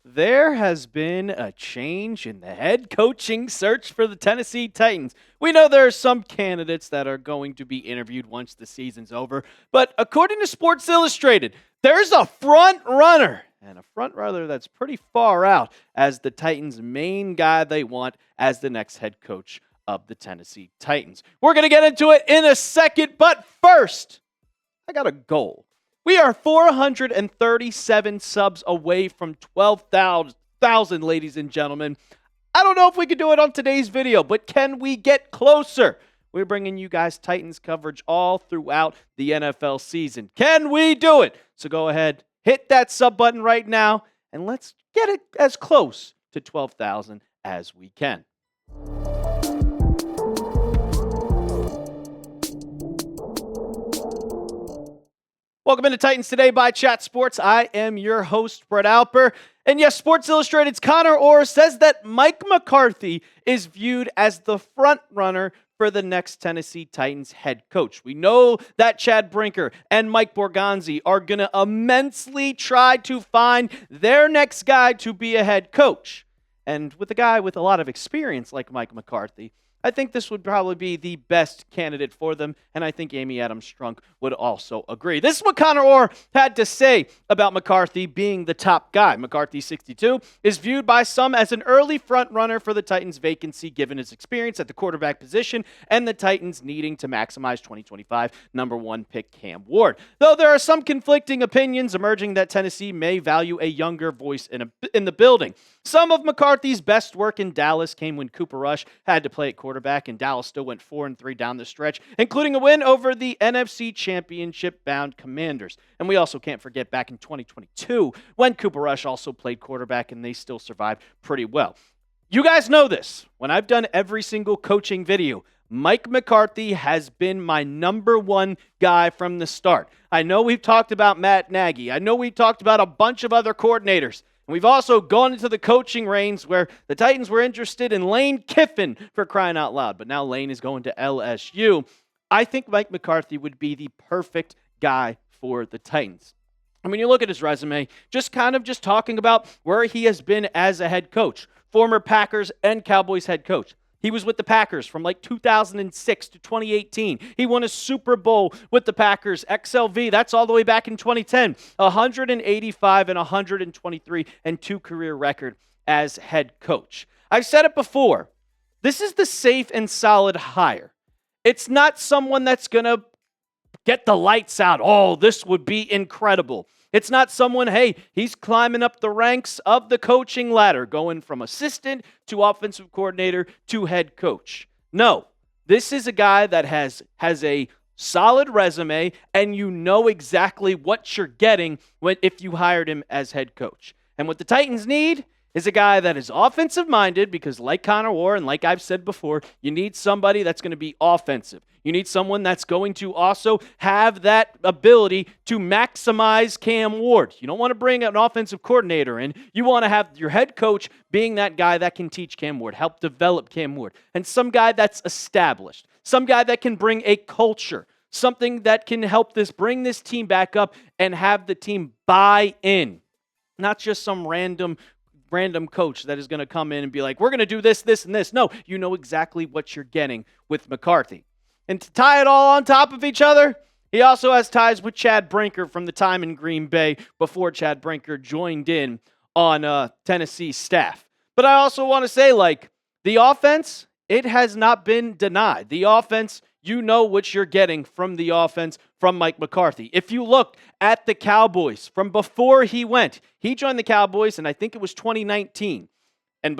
There has been a change in the head coaching search for the Tennessee Titans. We know there are some candidates that are going to be interviewed once the season's over, but according to Sports Illustrated, there's a front runner, and a front runner that's pretty far out as the Titans' main guy they want as the next head coach of the Tennessee Titans. We're going to get into it in a second, but first, I got a goal. We are 437 subs away from 12,000, ladies and gentlemen. I don't know if we can do it on today's video, but can we get closer? We're bringing you guys Titans coverage all throughout the NFL season. Can we do it? So go ahead, hit that sub button right now, and let's get it as close to 12,000 as we can. Welcome into Titans Today by Chat Sports. I am your host, Brett Alper. And yes, Sports Illustrated's Conor Orr says that Mike McCarthy is viewed as the front runner for the next Tennessee Titans head coach. We know that Chad Brinker and Mike Borgonzi are going to immensely try to find their next guy to be a head coach. And with a guy with a lot of experience like Mike McCarthy, I think this would probably be the best candidate for them, and I think Amy Adams Strunk would also agree. This is what Conor Orr had to say about McCarthy being the top guy. McCarthy, 62, is viewed by some as an early front runner for the Titans' vacancy given his experience at the quarterback position and the Titans needing to maximize 2025 number one pick Cam Ward. Though there are some conflicting opinions emerging that Tennessee may value a younger voice in the building. Some of McCarthy's best work in Dallas came when Cooper Rush had to play at quarterback, and Dallas still went 4-3 down the stretch, including a win over the NFC Championship bound Commanders. And we also can't forget back in 2022 when Cooper Rush also played quarterback, and they still survived pretty well. You guys know this. When I've done every single coaching video, Mike McCarthy has been my number one guy from the start. I know we've talked about Matt Nagy. I know we've talked about a bunch of other coordinators. We've also gone into the coaching reigns where the Titans were interested in Lane Kiffin for crying out loud, but now Lane is going to LSU. I think Mike McCarthy would be the perfect guy for the Titans. And when you look at his resume, just talking about where he has been as a head coach, former Packers and Cowboys head coach. He was with the Packers from 2006 to 2018. He won a Super Bowl with the Packers, XLV. That's all the way back in 2010. 185 and 123 and 2 career record as head coach. I've said it before. This is the safe and solid hire. It's not someone that's going to get the lights out. Oh, this would be incredible. It's not someone, hey, he's climbing up the ranks of the coaching ladder, going from assistant to offensive coordinator to head coach. No, this is a guy that has a solid resume, and you know exactly what you're getting if you hired him as head coach. And what the Titans need is a guy that is offensive-minded because like Conor Orr and like I've said before, you need somebody that's going to be offensive. You need someone that's going to also have that ability to maximize Cam Ward. You don't want to bring an offensive coordinator in. You want to have your head coach being that guy that can teach Cam Ward, help develop Cam Ward, and some guy that's established, some guy that can bring a culture, something that can help bring this team back up and have the team buy in, not just some random coach that is going to come in and be like, we're going to do this, this, and this. No, you know exactly what you're getting with McCarthy. And to tie it all on top of each other, he also has ties with Chad Brinker from the time in Green Bay before Chad Brinker joined in on Tennessee's staff. But I also want to say, the offense, it has not been denied. The offense, you know what you're getting from the offense from Mike McCarthy. If you look at the Cowboys from before he joined the Cowboys, and I think it was 2019. And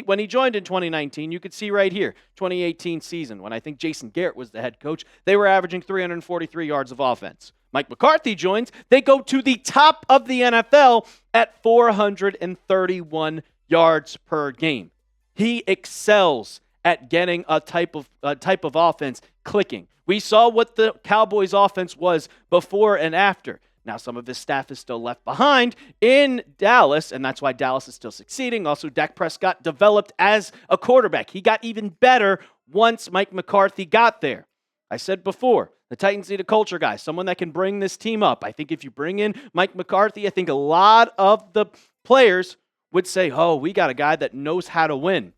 when he joined in 2019, you could see right here, 2018 season, when I think Jason Garrett was the head coach, they were averaging 343 yards of offense. Mike McCarthy joins, they go to the top of the NFL at 431 yards per game. He excels at getting a type of offense clicking. We saw what the Cowboys offense was before and after. Now, some of his staff is still left behind in Dallas, and that's why Dallas is still succeeding. Also, Dak Prescott developed as a quarterback. He got even better once Mike McCarthy got there. I said before, The Titans need a culture guy, someone that can bring this team up. I think if you bring in Mike McCarthy, I think a lot of the players would say, oh, we got a guy that knows how to win,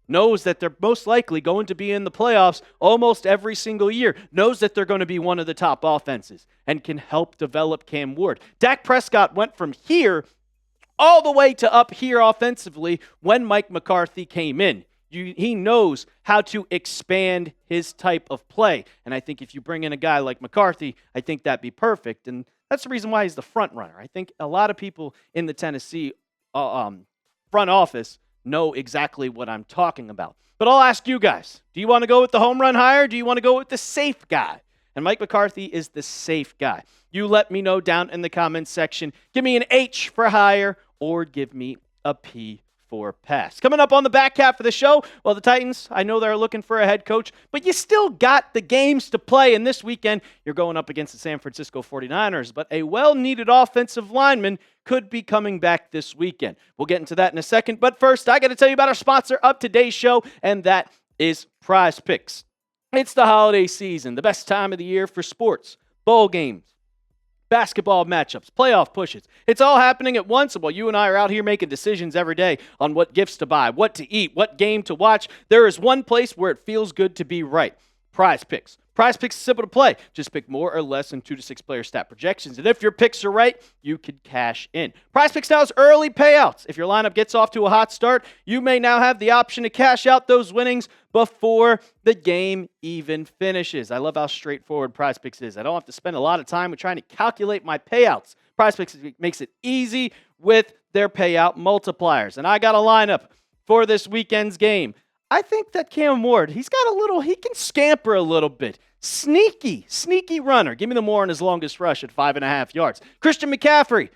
knows that they're most likely going to be in the playoffs almost every single year, knows that they're going to be one of the top offenses, and can help develop Cam Ward. Dak Prescott went from here all the way to up here offensively when Mike McCarthy came in. He knows how to expand his type of play. And I think if you bring in a guy like McCarthy, I think that'd be perfect. And that's the reason why he's the front runner. I think a lot of people in the Tennessee front office know exactly what I'm talking about. But I'll ask you guys, do you want to go with the home run hire? Or do you want to go with the safe guy? And Mike McCarthy is the safe guy. You let me know down in the comments section. Give me an H for hire or give me a P for pass. Coming up on the back half of the show, well, the Titans, I know they're looking for a head coach, but you still got the games to play. And this weekend, you're going up against the San Francisco 49ers, but a well-needed offensive lineman could be coming back this weekend. We'll get into that in a second. But first, I got to tell you about our sponsor of today's show, and that is PrizePicks. It's the holiday season, the best time of the year for sports, bowl games, basketball matchups, playoff pushes. It's all happening at once. While you and I are out here making decisions every day on what gifts to buy, what to eat, what game to watch, there is one place where it feels good to be right. PrizePicks. PrizePicks is simple to play. Just pick more or less than 2 to 6 player stat projections. And if your picks are right, you could cash in. PrizePicks now has early payouts. If your lineup gets off to a hot start, you may now have the option to cash out those winnings before the game even finishes. I love how straightforward PrizePicks is. I don't have to spend a lot of time with trying to calculate my payouts. PrizePicks makes it easy with their payout multipliers. And I got a lineup for this weekend's game. I think that Cam Ward, he can scamper a little bit. Sneaky runner. Give me the more on his longest rush at 5.5 yards. Christian McCaffrey,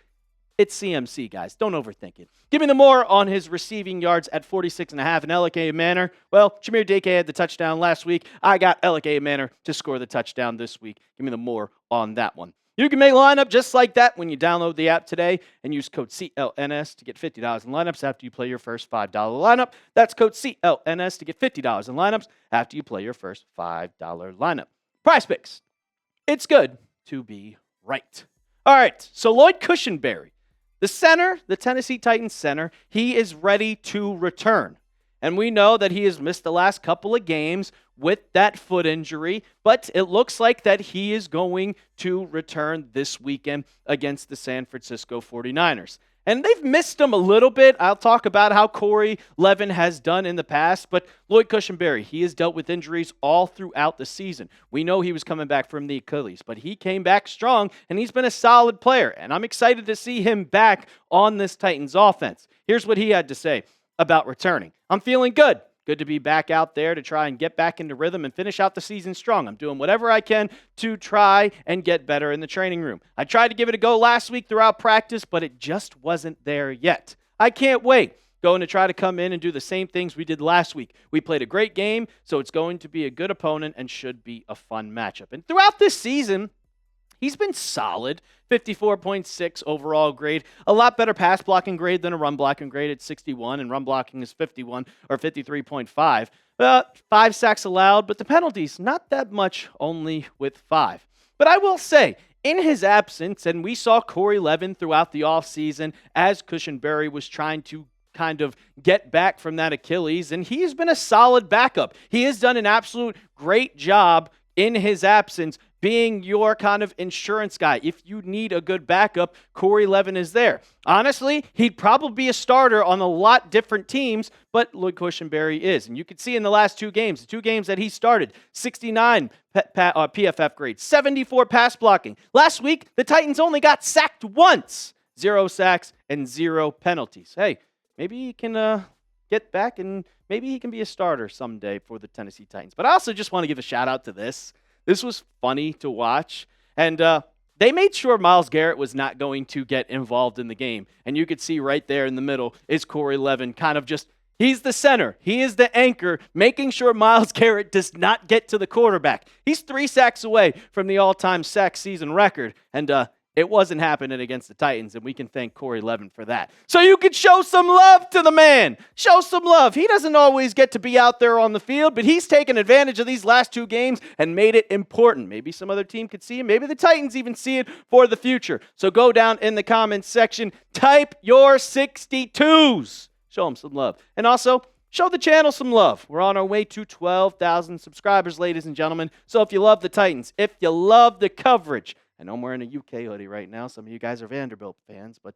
it's CMC, guys. Don't overthink it. Give me the more on his receiving yards at 46.5. And Alec Manor, well, Jameer Dake had the touchdown last week. I got Alec Manor to score the touchdown this week. Give me the more on that one. You can make a lineup just like that when you download the app today and use code CLNS to get $50 in lineups after you play your first $5 lineup. That's code CLNS to get $50 in lineups after you play your first $5 lineup. PrizePicks. It's good to be right. All right, so Lloyd Cushenberry, the center, the Tennessee Titans center, he is ready to return. And we know that he has missed the last couple of games with that foot injury, but it looks like that he is going to return this weekend against the San Francisco 49ers. And they've missed him a little bit. I'll talk about how Corey Levin has done in the past, but Lloyd Cushenberry, he has dealt with injuries all throughout the season. We know he was coming back from the Achilles, but he came back strong, and he's been a solid player, and I'm excited to see him back on this Titans offense. Here's what he had to say about returning. I'm feeling good. Good to be back out there to try and get back into rhythm and finish out the season strong. I'm doing whatever I can to try and get better in the training room. I tried to give it a go last week throughout practice, but it just wasn't there yet. I can't wait. Going to try to come in and do the same things we did last week. We played a great game, so it's going to be a good opponent and should be a fun matchup. And throughout this season, he's been solid, 54.6 overall grade. A lot better pass blocking grade than a run blocking grade at 61, and run blocking is 51 or 53.5. 5 sacks allowed, but the penalties, not that much, only with 5. But I will say, in his absence, and we saw Corey Levin throughout the offseason as Cushenberry was trying to kind of get back from that Achilles, and he has been a solid backup. He has done an absolute great job in his absence, being your kind of insurance guy. If you need a good backup, Corey Levin is there. Honestly, he'd probably be a starter on a lot different teams, but Lloyd Cushenberry is. And you can see in the last the 2 games that he started, 69 PFF grade, 74 pass blocking. Last week, the Titans only got sacked once, 0 sacks and 0 penalties. Hey, maybe he can get back and maybe he can be a starter someday for the Tennessee Titans. But I also just want to give a shout out to this. This was funny to watch, and they made sure Myles Garrett was not going to get involved in the game. And you could see right there in the middle is Corey Levin, kind of just, he's the center. He is the anchor, making sure Myles Garrett does not get to the quarterback. He's 3 sacks away from the all-time sack season record, and It wasn't happening against the Titans, and we can thank Corey Levin for that. So you could show some love to the man. Show some love. He doesn't always get to be out there on the field, but he's taken advantage of these last 2 games and made it important. Maybe some other team could see it. Maybe the Titans even see it for the future. So go down in the comments section. Type your 62s. Show them some love. And also, show the channel some love. We're on our way to 12,000 subscribers, ladies and gentlemen. So if you love the Titans, if you love the coverage, I know I'm wearing a UK hoodie right now. Some of you guys are Vanderbilt fans, but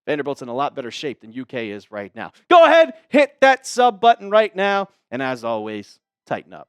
Vanderbilt's in a lot better shape than UK is right now. Go ahead, hit that sub button right now, and as always, tighten up.